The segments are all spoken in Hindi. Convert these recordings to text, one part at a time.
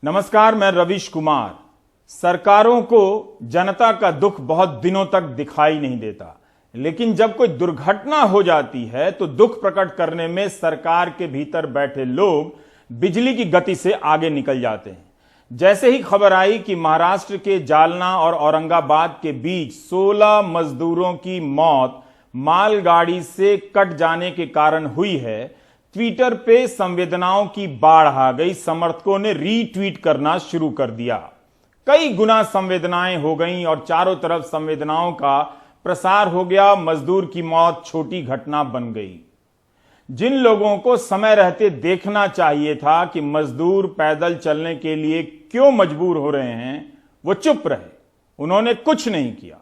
नमस्कार, मैं रविश कुमार। सरकारों को जनता का दुख बहुत दिनों तक दिखाई नहीं देता, लेकिन जब कोई दुर्घटना हो जाती है तो दुख प्रकट करने में सरकार के भीतर बैठे लोग बिजली की गति से आगे निकल जाते हैं। जैसे ही खबर आई कि महाराष्ट्र के जालना और औरंगाबाद के बीच 16 मजदूरों की मौत मालगाड़ी से कट जाने के कारण हुई है, ट्विटर पे संवेदनाओं की बाढ़ आ गई। समर्थकों ने रीट्वीट करना शुरू कर दिया। कई गुना संवेदनाएं हो गईं और चारों तरफ संवेदनाओं का प्रसार हो गया। मजदूर की मौत छोटी घटना बन गई। जिन लोगों को समय रहते देखना चाहिए था कि मजदूर पैदल चलने के लिए क्यों मजबूर हो रहे हैं, वो चुप रहे, उन्होंने कुछ नहीं किया।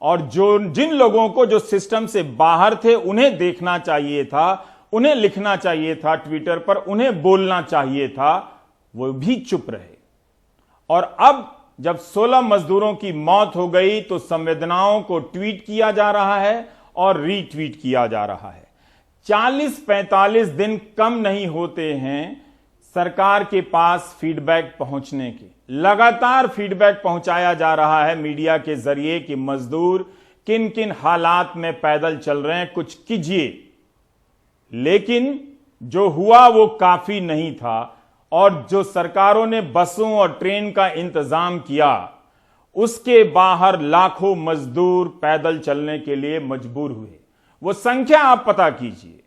और जिन लोगों को जो सिस्टम से बाहर थे उन्हें देखना चाहिए था, उन्हें लिखना चाहिए था ट्विटर पर, उन्हें बोलना चाहिए था, वो भी चुप रहे। और अब जब 16 मजदूरों की मौत हो गई तो संवेदनाओं को ट्वीट किया जा रहा है और रीट्वीट किया जा रहा है। 40-45 दिन कम नहीं होते हैं सरकार के पास फीडबैक पहुंचने के। लगातार फीडबैक पहुंचाया जा रहा है मीडिया के जरिए कि मजदूर किन किन हालात में पैदल चल रहे हैं, कुछ कीजिए। लेकिन जो हुआ वो काफी नहीं था और जो सरकारों ने बसों और ट्रेन का इंतजाम किया, उसके बाहर लाखों मजदूर पैदल चलने के लिए मजबूर हुए। वो संख्या आप पता कीजिए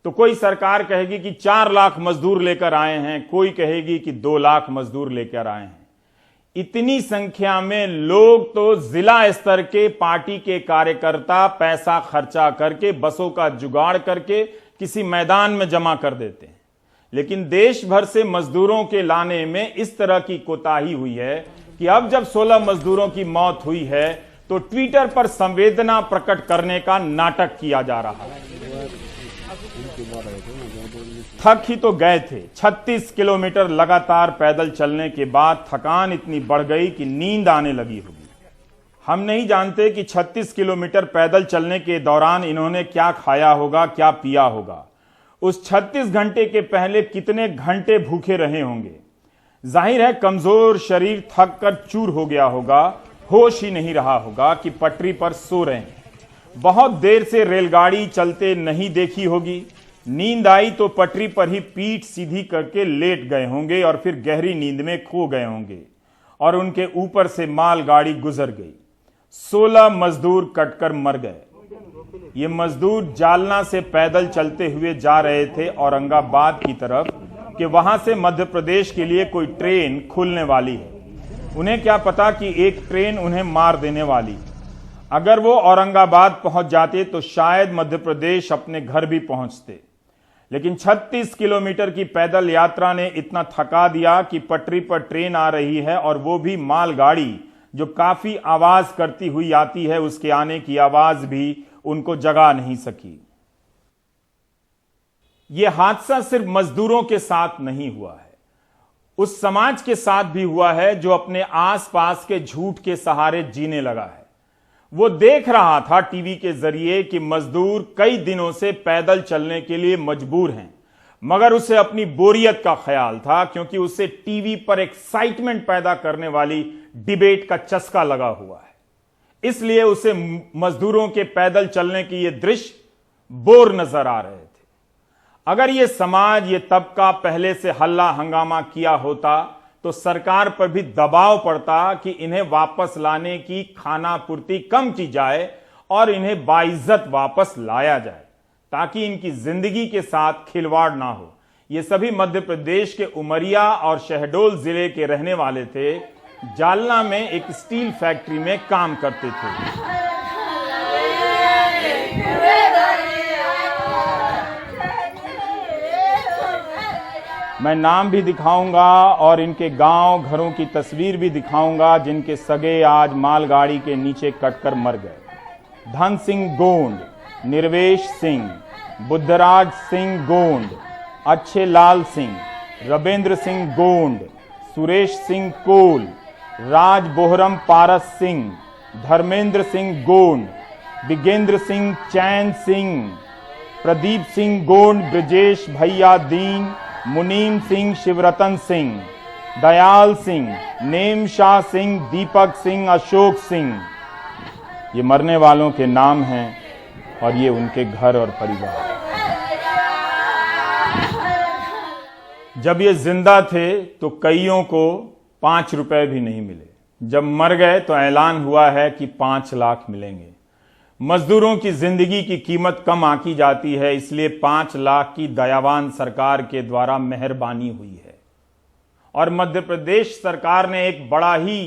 तो कोई सरकार कहेगी कि 4 लाख मजदूर लेकर आए हैं, कोई कहेगी कि 2 लाख मजदूर लेकर आए हैं। इतनी संख्या में लोग तो जिला स्तर के पार्टी के कार्यकर्ता पैसा खर्चा करके बसों का जुगाड़ करके किसी मैदान में जमा कर देते हैं। लेकिन देश भर से मजदूरों के लाने में इस तरह की कोताही हुई है कि अब जब 16 मजदूरों की मौत हुई है तो ट्विटर पर संवेदना प्रकट करने का नाटक किया जा रहा है। थक ही तो गए थे। 36 किलोमीटर लगातार पैदल चलने के बाद थकान इतनी बढ़ गई कि नींद आने लगी होगी। हम नहीं जानते कि 36 किलोमीटर पैदल चलने के दौरान इन्होंने क्या खाया होगा, क्या पिया होगा। उस 36 घंटे के पहले कितने घंटे भूखे रहे होंगे। जाहिर है कमजोर शरीर थक कर चूर हो गया होगा, होश ही नहीं रहा होगा कि पटरी पर सो रहे हैं। बहुत देर से रेलगाड़ी चलते नहीं देखी होगी। नींद आई तो पटरी पर ही पीठ सीधी करके लेट गए होंगे और फिर गहरी नींद में खो गए होंगे और उनके ऊपर से मालगाड़ी गुजर गई। 16 मजदूर कटकर मर गए। ये मजदूर जालना से पैदल चलते हुए जा रहे थे औरंगाबाद की तरफ कि वहां से मध्य प्रदेश के लिए कोई ट्रेन खुलने वाली है। उन्हें क्या पता कि एक ट्रेन उन्हें मार देने वाली है। अगर वो औरंगाबाद पहुंच जाते तो शायद मध्य प्रदेश अपने घर भी पहुंचते। लेकिन 36 किलोमीटर की पैदल यात्रा ने इतना थका दिया कि पटरी पर ट्रेन आ रही है और वो भी मालगाड़ी जो काफी आवाज करती हुई आती है, उसके आने की आवाज भी उनको जगा नहीं सकी। यह हादसा सिर्फ मजदूरों के साथ नहीं हुआ है, उस समाज के साथ भी हुआ है जो अपने आसपास के झूठ के सहारे जीने लगा है। वो देख रहा था टीवी के जरिए कि मजदूर कई दिनों से पैदल चलने के लिए मजबूर हैं, मगर उसे अपनी बोरियत का ख्याल था क्योंकि उसे टीवी पर एक्साइटमेंट पैदा करने वाली डिबेट का चस्का लगा हुआ है। इसलिए उसे मजदूरों के पैदल चलने की ये दृश्य बोर नजर आ रहे थे। अगर ये समाज, ये तबका पहले से हल्ला हंगामा किया होता तो सरकार पर भी दबाव पड़ता कि इन्हें वापस लाने की खाना पूर्ति कम की जाए और इन्हें बाइज्जत वापस लाया जाए ताकि इनकी जिंदगी के साथ खिलवाड़ ना हो। ये सभी मध्य प्रदेश के उमरिया और शहडोल जिले के रहने वाले थे। जालना में एक स्टील फैक्ट्री में काम करते थे। मैं नाम भी दिखाऊंगा और इनके गांव घरों की तस्वीर भी दिखाऊंगा जिनके सगे आज मालगाड़ी के नीचे कटकर मर गए। धन सिंह गोंड, निर्वेश सिंह, बुद्धराज सिंह गोंड, अच्छे लाल सिंह, रविंद्र सिंह गोंड, सुरेश सिंह कोल, राज बोहरम पारस सिंह, धर्मेंद्र सिंह गोंड, बिगेंद्र सिंह चैन सिंह, प्रदीप सिंह गोंड, ब्रजेश भैया दीन, मुनीम सिंह, शिवरतन सिंह, दयाल सिंह, नेमशाह सिंह, दीपक सिंह, अशोक सिंह, ये मरने वालों के नाम हैं और ये उनके घर और परिवार। जब ये जिंदा थे तो कईयों को 5 रुपए भी नहीं मिले। जब मर गए तो ऐलान हुआ है कि 5 लाख मिलेंगे। मजदूरों की जिंदगी की कीमत कम आंकी जाती है, इसलिए 5 लाख की दयावान सरकार के द्वारा मेहरबानी हुई है। और मध्य प्रदेश सरकार ने एक बड़ा ही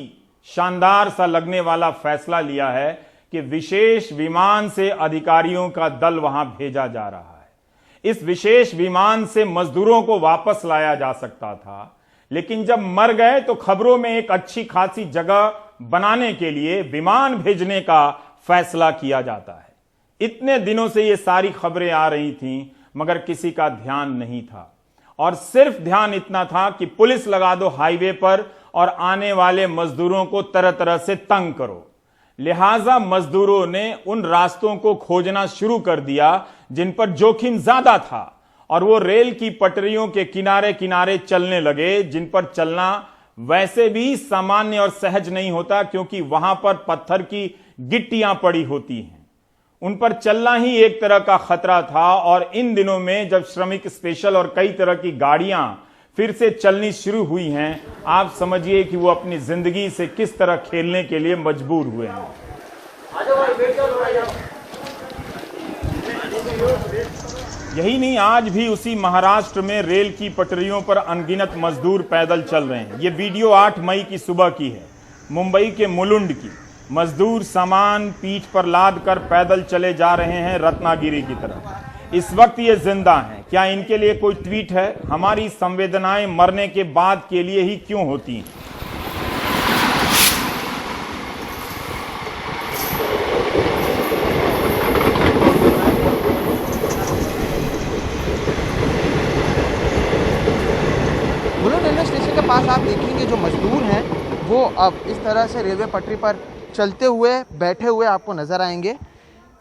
शानदार सा लगने वाला फैसला लिया है कि विशेष विमान से अधिकारियों का दल वहां भेजा जा रहा है। इस विशेष विमान से मजदूरों को वापस लाया जा सकता था, लेकिन जब मर गए तो खबरों में एक अच्छी खासी जगह बनाने के लिए विमान भेजने का फैसला किया जाता है। इतने दिनों से ये सारी खबरें आ रही थीं, मगर किसी का ध्यान नहीं था। और सिर्फ ध्यान इतना था कि पुलिस लगा दो हाईवे पर और आने वाले मजदूरों को तरह तरह से तंग करो। लिहाजा मजदूरों ने उन रास्तों को खोजना शुरू कर दिया जिन पर जोखिम ज्यादा था, और वो रेल की पटरियों के किनारे किनारे चलने लगे, जिन पर चलना वैसे भी सामान्य और सहज नहीं होता, क्योंकि वहां पर पत्थर की गिट्टियां पड़ी होती हैं। उन पर चलना ही एक तरह का खतरा था। और इन दिनों में जब श्रमिक स्पेशल और कई तरह की गाड़ियां फिर से चलनी शुरू हुई हैं, आप समझिए कि वो अपनी जिंदगी से किस तरह खेलने के लिए मजबूर हुए हैं। यही नहीं, आज भी उसी महाराष्ट्र में रेल की पटरियों पर अनगिनत मजदूर पैदल चल रहे हैं। ये वीडियो 8 मई की सुबह की है, मुंबई के मुलुंड की। मजदूर सामान पीठ पर लाद कर पैदल चले जा रहे हैं रत्नागिरी की तरफ। इस वक्त ये जिंदा हैं। क्या इनके लिए कोई ट्वीट है? हमारी संवेदनाएं मरने के बाद के लिए ही क्यों होती हैं? मुलुंड रेलवे स्टेशन के पास आप देखेंगे जो मजदूर हैं वो अब इस तरह से रेलवे पटरी पर चलते हुए, बैठे हुए आपको नज़र आएंगे।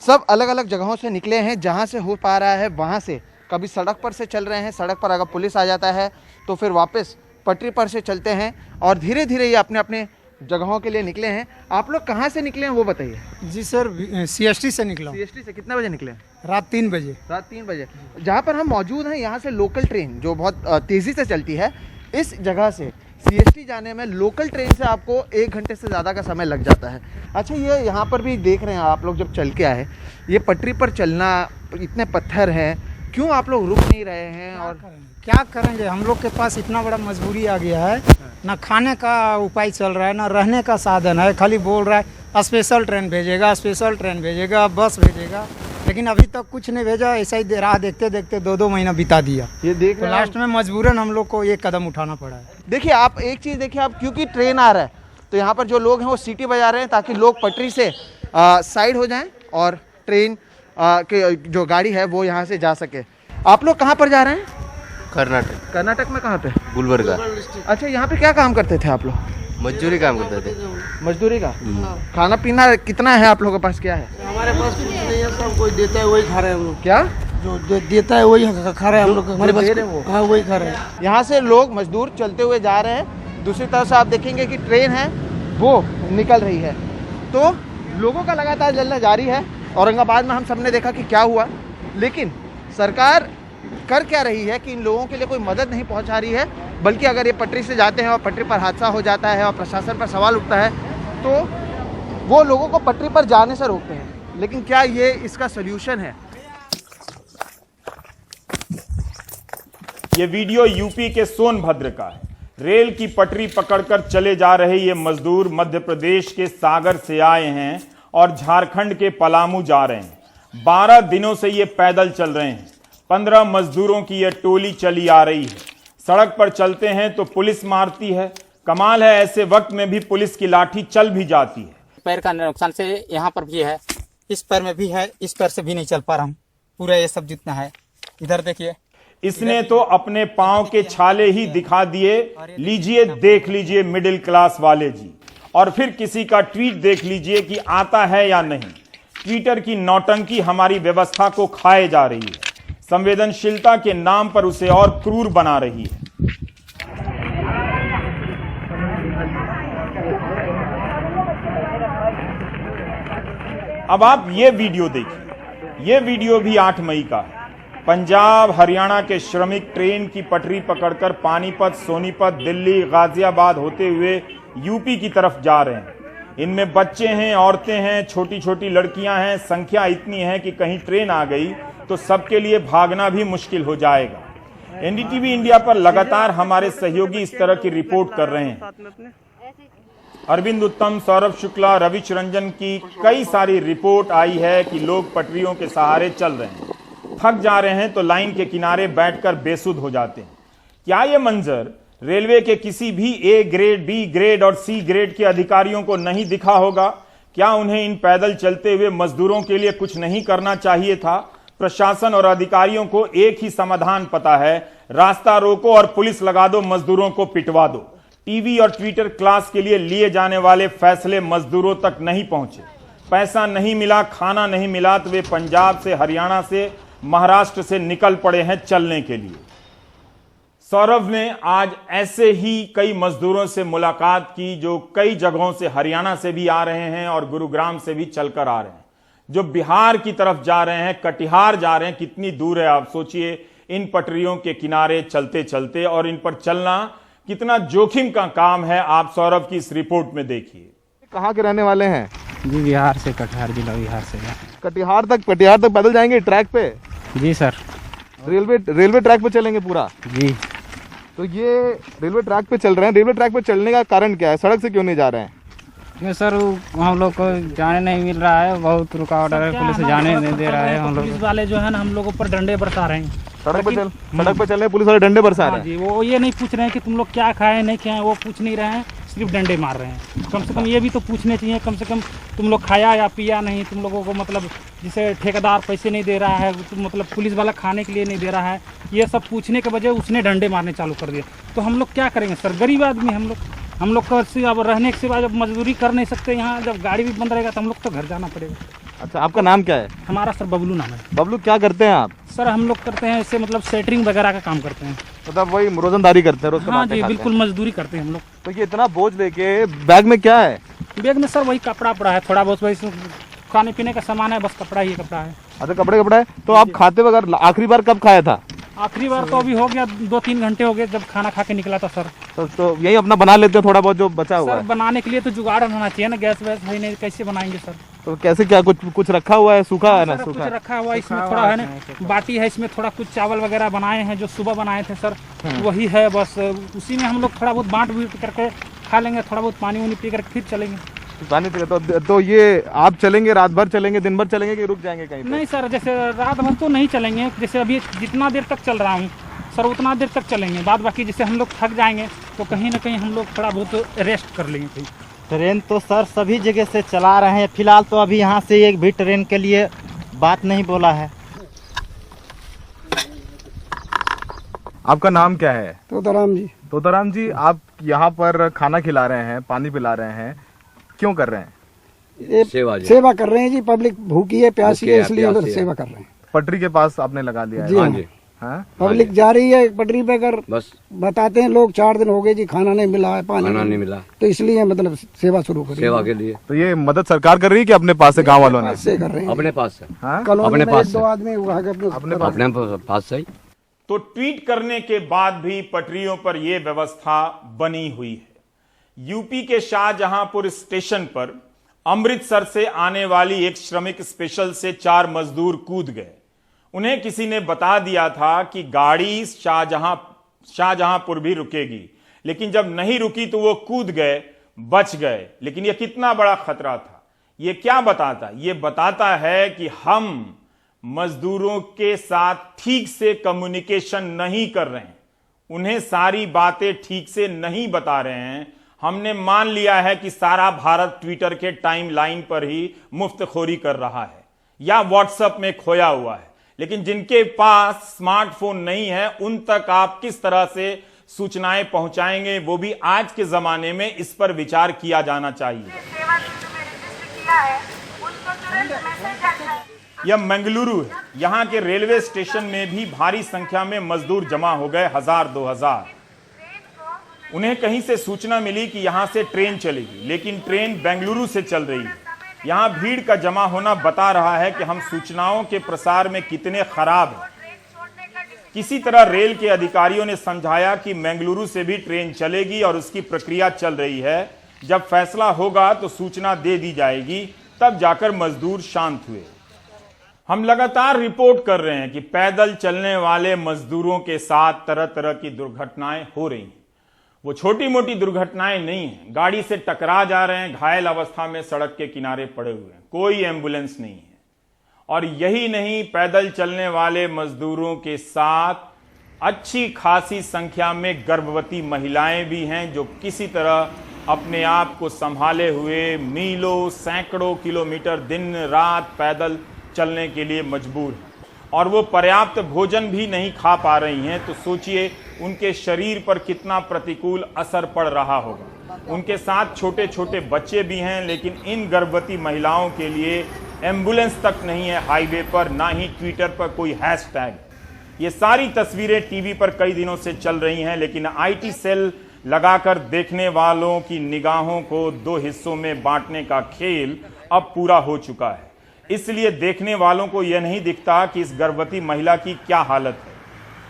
सब अलग अलग जगहों से निकले हैं, जहां से हो पा रहा है वहां से। कभी सड़क पर से चल रहे हैं, सड़क पर अगर पुलिस आ जाता है तो फिर वापस पटरी पर से चलते हैं, और धीरे धीरे ये अपने अपने जगहों के लिए निकले हैं। आप लोग कहाँ से निकले हैं वो बताइए। जी सर, CST से निकला हूँ। CST से कितने बजे निकले? रात 3 बजे। रात 3 बजे। जहाँ पर हम मौजूद हैं, यहाँ से लोकल ट्रेन जो बहुत तेज़ी से चलती है, इस जगह से CST जाने में लोकल ट्रेन से आपको 1 घंटे से ज़्यादा का समय लग जाता है। अच्छा, ये यहाँ पर भी देख रहे हैं आप लोग, जब चल के आए, ये पटरी पर चलना, इतने पत्थर हैं, क्यों आप लोग रुक नहीं रहे हैं? और क्या करेंगे, हम लोग के पास इतना बड़ा मजबूरी आ गया है। ना खाने का उपाय चल रहा है, ना रहने का साधन है। खाली बोल रहा है स्पेशल ट्रेन भेजेगा, स्पेशल ट्रेन भेजेगा, बस भेजेगा, लेकिन अभी तक कुछ नहीं भेजा। ऐसा ही राह देखते देखते 2-2 महीना बिता दिया। ये देख तो लास्ट में मजबूरन हम लोग को ये कदम उठाना पड़ा है। देखिए, आप एक चीज़ देखिए, आप क्योंकि ट्रेन आ रहा है तो यहाँ पर जो लोग हैं वो सीटी बजा रहे हैं ताकि लोग पटरी से साइड हो जाएं और ट्रेन के जो गाड़ी है वो यहाँ से जा सके। आप लोग कहाँ पर जा रहे हैं? कर्नाटक। कर्नाटक में कहाँ पे? गुलबर्गा। अच्छा, यहाँ पे क्या काम करते थे आप लोग? मजदूरी काम करते थे। मजदूरी का? खाना पीना कितना है आप लोगों के पास? क्या है हमारे पास? कुछ नहीं है, सब कोई देता है वही खा रहे हैं हम लोग। क्या जो देता है वही खा रहे हैं हम लोग। हमारे पास दे रहे हैं वो? हाँ, वही खा रहे हैं। यहाँ से लोग मजदूर चलते हुए जा रहे हैं। दूसरी तरफ से आप देखेंगे कि ट्रेन है वो निकल रही है, तो लोगों का लगातार जलना जारी है। औरंगाबाद में हम सबने देखा कि क्या हुआ, लेकिन सरकार कर क्या रही है कि इन लोगों के लिए कोई मदद नहीं पहुंचा रही है, बल्कि अगर ये पटरी से जाते हैं और पटरी पर हादसा हो जाता है और प्रशासन पर सवाल उठता है तो वो लोगों को पटरी पर जाने से रोकते हैं। लेकिन क्या ये इसका सल्यूशन है? ये वीडियो यूपी के सोनभद्र का है। रेल की पटरी पकड़कर चले जा रहे ये मजदूर मध्य प्रदेश के सागर से आए हैं और झारखंड के पलामू जा रहे हैं। 12 दिनों से ये पैदल चल रहे हैं। 15 मजदूरों की यह टोली चली आ रही है। सड़क पर चलते हैं तो पुलिस मारती है। कमाल है, ऐसे वक्त में भी पुलिस की लाठी चल भी जाती है। पैर का नुकसान से यहाँ पर भी है, इस पैर में भी है, इस पैर से भी नहीं चल पा रहा हूँ। पूरा ये सब जितना है, इधर देखिए। इसने तो अपने पांव के छाले ही दिखा दिए। लीजिए, देख लीजिए मिडिल क्लास वाले जी। और फिर किसी का ट्वीट देख लीजिए कि आता है या नहीं। ट्विटर की नौटंकी हमारी व्यवस्था को खाए जा रही है, संवेदनशीलता के नाम पर उसे और क्रूर बना रही है। अब आप ये वीडियो देखिए, ये वीडियो भी 8 मई का है। पंजाब हरियाणा के श्रमिक ट्रेन की पटरी पकड़कर पानीपत, सोनीपत, दिल्ली, गाजियाबाद होते हुए यूपी की तरफ जा रहे हैं। इनमें बच्चे हैं, औरतें हैं, छोटी छोटी लड़कियां हैं। संख्या इतनी है कि कहीं ट्रेन आ गई तो सबके लिए भागना भी मुश्किल हो जाएगा। एनडीटीवी इंडिया पर लगातार हमारे सहयोगी इस तरह की रिपोर्ट कर रहे हैं। अरविंद उत्तम, सौरभ शुक्ला, रविश रंजन की कई सारी रिपोर्ट आई है कि लोग पटरियों के सहारे चल रहे हैं, थक जा रहे हैं तो लाइन के किनारे बैठकर बेसुध हो जाते हैं। क्या यह मंजर रेलवे के किसी भी ए ग्रेड, बी ग्रेड और सी ग्रेड के अधिकारियों को नहीं दिखा होगा? क्या उन्हें इन पैदल चलते हुए मजदूरों के लिए कुछ नहीं करना चाहिए था? प्रशासन और अधिकारियों को एक ही समाधान पता है, रास्ता रोको और पुलिस लगा दो, मजदूरों को पिटवा दो। टीवी और ट्विटर क्लास के लिए लिए जाने वाले फैसले मजदूरों तक नहीं पहुंचे। पैसा नहीं मिला, खाना नहीं मिला तो वे पंजाब से, हरियाणा से, महाराष्ट्र से निकल पड़े हैं चलने के लिए। सौरभ ने आज ऐसे ही कई मजदूरों से मुलाकात की जो कई जगहों से, हरियाणा से भी आ रहे हैं और गुरुग्राम से भी चलकर आ रहे हैं, जो बिहार की तरफ जा रहे हैं, कटिहार जा रहे हैं। कितनी दूर है आप सोचिए इन पटरियों के किनारे चलते चलते, और इन पर चलना कितना जोखिम का काम है आप सौरभ की इस रिपोर्ट में देखिए। कहाँ के रहने वाले हैं? जी बिहार से, कटिहार जिला बिहार से। कटिहार तक पैदल जाएंगे ट्रैक पे? जी सर। रेलवे ट्रैक पे चलेंगे पूरा? जी। तो ये रेलवे ट्रैक पे चल रहे हैं, रेलवे ट्रैक पे चलने का कारण क्या है? सड़क से क्यों नहीं जा रहे हैं? क्यों सर, हम लोग को जाने नहीं मिल रहा है, बहुत रुकावट है, पुलिस जाने नहीं दे रहा है। हम लोग पुलिस वाले जो है ना हम लोग ऊपर डंडे बरसा रहे हैं। सड़क पे चल रहे हैं, पुलिस वाले डंडे बरसा रहे हैं। जी, वो ये नहीं पूछ रहे हैं कि तुम लोग क्या खाए नहीं खाए, वो पूछ नहीं रहे हैं, सिर्फ डंडे मार रहे हैं। कम से कम ये भी तो पूछने चाहिए, कम से कम तुम लोग खाया या पिया नहीं, तुम लोगों को मतलब जिसे ठेकेदार पैसे नहीं दे रहा है, मतलब पुलिस वाला खाने के लिए नहीं दे रहा है, ये सब पूछने के बजाय उसने डंडे मारने चालू कर दिए। तो हम लोग क्या करेंगे सर? गरीब आदमी हम लोग को अब रहने के सिवा जब मजदूरी कर नहीं सकते यहाँ, जब गाड़ी भी बंद रहेगा तो हम लोग तो घर जाना पड़ेगा। अच्छा, आपका नाम क्या है? हमारा सर बबलू नाम है। बबलू, क्या करते हैं आप? सर हम लोग करते हैं इससे मतलब सेटरिंग वगैरह का काम करते हैं। मतलब वही रोजंदारी करते हैं, रोज हाँ जी, बिल्कुल मजदूरी करते हैं हम लोग। तो ये इतना बोझ लेके बैग में क्या है? बैग में सर वही कपड़ा पड़ा है, थोड़ा बहुत वही खाने पीने का सामान है, बस कपड़ा ही कपड़ा है। अच्छा, कपड़ा है। तो आप खाते वगैरह आखिरी बार कब खाया था? आखिरी बार तो अभी हो गया 2-3 घंटे हो गए जब खाना खा के निकला था सर। तो यही अपना बना लेते हैं थोड़ा बहुत जो बचा हुआ है? बनाने के लिए तो जुगाड़ होना चाहिए ना, गैस वैस है नहीं, कैसे बनाएंगे सर? तो कैसे, क्या कुछ रखा हुआ है? सूखा है ना? सूखा रखा हुआ है, इसमें थोड़ा है ना बाटी है, इसमें थोड़ा कुछ चावल वगैरह बनाए हैं जो सुबह बनाए थे सर, वही है बस। उसी में हम लोग थोड़ा बहुत बांट करके खा लेंगे, थोड़ा बहुत पानी वानी पी कर फिर चलेंगे। पानी पी तो ये आप चलेंगे, रात भर चलेंगे, दिन भर चलेंगे कि रुक जाएंगे कहीं पे? नहीं सर, जैसे रात भर तो नहीं चलेंगे, जैसे अभी जितना देर तक चल रहा हूँ सर उतना देर तक चलेंगे। बाद बाकी जैसे हम लोग थक जाएंगे तो कहीं ना कहीं हम लोग थोड़ा बहुत रेस्ट कर लेंगे कहीं। ट्रेन तो सर सभी जगह से चला रहे हैं, फिलहाल तो अभी यहाँ से एक भी ट्रेन के लिए बात नहीं बोला है। आपका नाम क्या है? तोताराम जी। तोताराम जी, आप यहाँ पर खाना खिला रहे हैं, पानी पिला रहे हैं, क्यों कर रहे हैं? ये सेवा कर रहे हैं जी, पब्लिक भूखी है, प्यासी है, इसलिए उधर सेवा कर रहे हैं। पटरी के पास आपने लगा लिया है? जी हाँ। हाँ? पब्लिक जा रही है पटरी पे, कर बस बताते हैं लोग 4 दिन हो गए जी, खाना नहीं मिला है, पानी नहीं मिला, तो इसलिए मतलब सेवा शुरू करी, सेवा के लिए। तो ये मदद सरकार कर रही है कि अपने पास से गांव वालों ने से कर रहे हैं? अपने पास से। कॉलोनी में 1-2 आदमी अपने पास से। तो ट्वीट करने के बाद भी पटरियों पर यह व्यवस्था बनी हुई है। यूपी के शाहजहांपुर स्टेशन पर अमृतसर से आने वाली एक श्रमिक स्पेशल से 4 मजदूर कूद गए। उन्हें किसी ने बता दिया था कि गाड़ी शाहजहांपुर भी रुकेगी, लेकिन जब नहीं रुकी तो वो कूद गए, बच गए। लेकिन यह कितना बड़ा खतरा था, यह क्या बताता? यह बताता है कि हम मजदूरों के साथ ठीक से कम्युनिकेशन नहीं कर रहे हैं, उन्हें सारी बातें ठीक से नहीं बता रहे हैं। हमने मान लिया है कि सारा भारत ट्विटर के टाइमलाइन पर ही मुफ्तखोरी कर रहा है या व्हाट्सएप में खोया हुआ है, लेकिन जिनके पास स्मार्टफोन नहीं है उन तक आप किस तरह से सूचनाएं पहुंचाएंगे, वो भी आज के जमाने में इस पर विचार किया जाना चाहिए। यह मंगलुरु है, यहां के रेलवे स्टेशन में भी भारी संख्या में मजदूर जमा हो गए, 1000-2000। उन्हें कहीं से सूचना मिली कि यहां से ट्रेन चलेगी, लेकिन ट्रेन बेंगलुरु से चल रही है। यहाँ भीड़ का जमा होना बता रहा है कि हम सूचनाओं के प्रसार में कितने खराब हैं। किसी तरह रेल के अधिकारियों ने समझाया कि बेंगलुरु से भी ट्रेन चलेगी और उसकी प्रक्रिया चल रही है। जब फैसला होगा तो सूचना दे दी जाएगी, तब जाकर मजदूर शांत हुए। हम लगातार रिपोर्ट कर रहे हैं कि पैदल चलने वाले मजदूरों के साथ तरह तरह की दुर्घटनाएं हो रही हैं। वो छोटी मोटी दुर्घटनाएं नहीं हैं, गाड़ी से टकरा जा रहे हैं, घायल अवस्था में सड़क के किनारे पड़े हुए हैं, कोई एम्बुलेंस नहीं है। और यही नहीं, पैदल चलने वाले मजदूरों के साथ अच्छी खासी संख्या में गर्भवती महिलाएं भी हैं जो किसी तरह अपने आप को संभाले हुए मीलों सैकड़ों किलोमीटर दिन रात पैदल चलने के लिए मजबूर हैं। और वो पर्याप्त भोजन भी नहीं खा पा रही हैं, तो सोचिए उनके शरीर पर कितना प्रतिकूल असर पड़ रहा होगा। उनके साथ छोटे छोटे बच्चे भी हैं, लेकिन इन गर्भवती महिलाओं के लिए एम्बुलेंस तक नहीं है हाईवे पर, ना ही ट्विटर पर कोई हैशटैग। ये सारी तस्वीरें टीवी पर कई दिनों से चल रही हैं, लेकिन आईटी सेल लगाकर देखने वालों की निगाहों को दो हिस्सों में बांटने का खेल अब पूरा हो चुका है। इसलिए देखने वालों को यह नहीं दिखता कि इस गर्भवती महिला की क्या हालत है।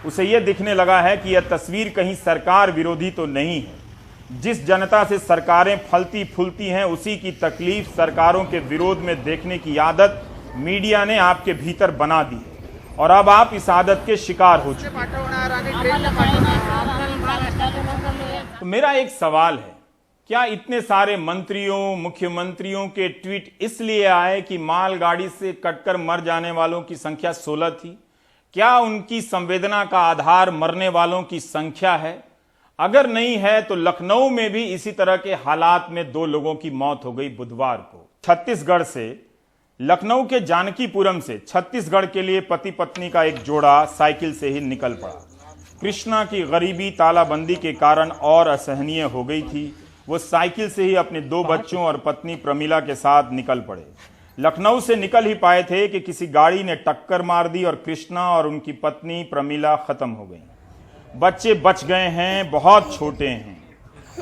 उसे यह दिखने लगा है कि यह तस्वीर कहीं सरकार विरोधी तो नहीं है। जिस जनता से सरकारें फलती फूलती हैं, उसी की तकलीफ सरकारों के विरोध में देखने की आदत मीडिया ने आपके भीतर बना दी है और अब आप इस आदत के शिकार हो चुके हैं। तो मेरा एक सवाल है, क्या इतने सारे मंत्रियों मुख्यमंत्रियों के ट्वीट इसलिए आए कि मालगाड़ी से कटकर मर जाने वालों की संख्या 16 थी? क्या उनकी संवेदना का आधार मरने वालों की संख्या है? अगर नहीं है तो लखनऊ में भी इसी तरह के हालात में 2 लोगों की मौत हो गई बुधवार को। छत्तीसगढ़ से, लखनऊ के जानकीपुरम से छत्तीसगढ़ के लिए पति पत्नी का एक जोड़ा साइकिल से ही निकल पड़ा। कृष्णा की गरीबी तालाबंदी के कारण और असहनीय हो गई थी। वो साइकिल से ही अपने 2 बच्चों और पत्नी प्रमिला के साथ निकल पड़े। लखनऊ से निकल ही पाए थे कि किसी गाड़ी ने टक्कर मार दी और कृष्णा और उनकी पत्नी प्रमिला खत्म हो गई। बच्चे बच गए हैं, बहुत छोटे हैं।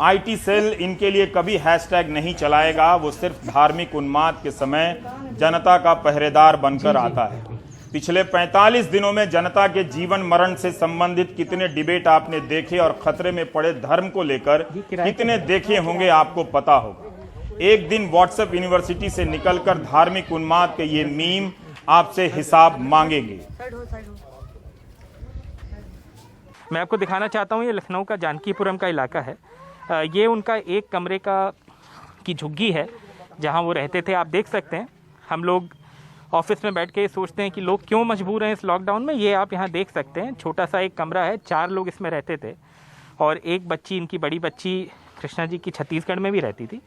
आईटी सेल इनके लिए कभी हैशटैग नहीं चलाएगा, वो सिर्फ धार्मिक उन्माद के समय जनता का पहरेदार बनकर आता है। पिछले 45 दिनों में जनता के जीवन मरण से संबंधित कितने डिबेट आपने देखे और खतरे में पड़े धर्म को लेकर कितने देखे होंगे आपको पता होगा। एक दिन व्हाट्सएप यूनिवर्सिटी से निकलकर धार्मिक उन्माद के ये मीम आपसे हिसाब मांगेंगे। मैं आपको दिखाना चाहता हूँ, ये लखनऊ का जानकीपुरम का इलाका है। ये उनका एक कमरे की झुग्गी है जहाँ वो रहते थे। आप देख सकते हैं, हम लोग ऑफिस में बैठ के सोचते हैं कि लोग क्यों मजबूर हैं इस लॉकडाउन में। ये आप यहाँ देख सकते हैं, छोटा सा एक कमरा है, 4 लोग इसमें रहते थे और एक बच्ची, इनकी बड़ी बच्ची कृष्णा जी की छत्तीसगढ़ में भी रहती थी।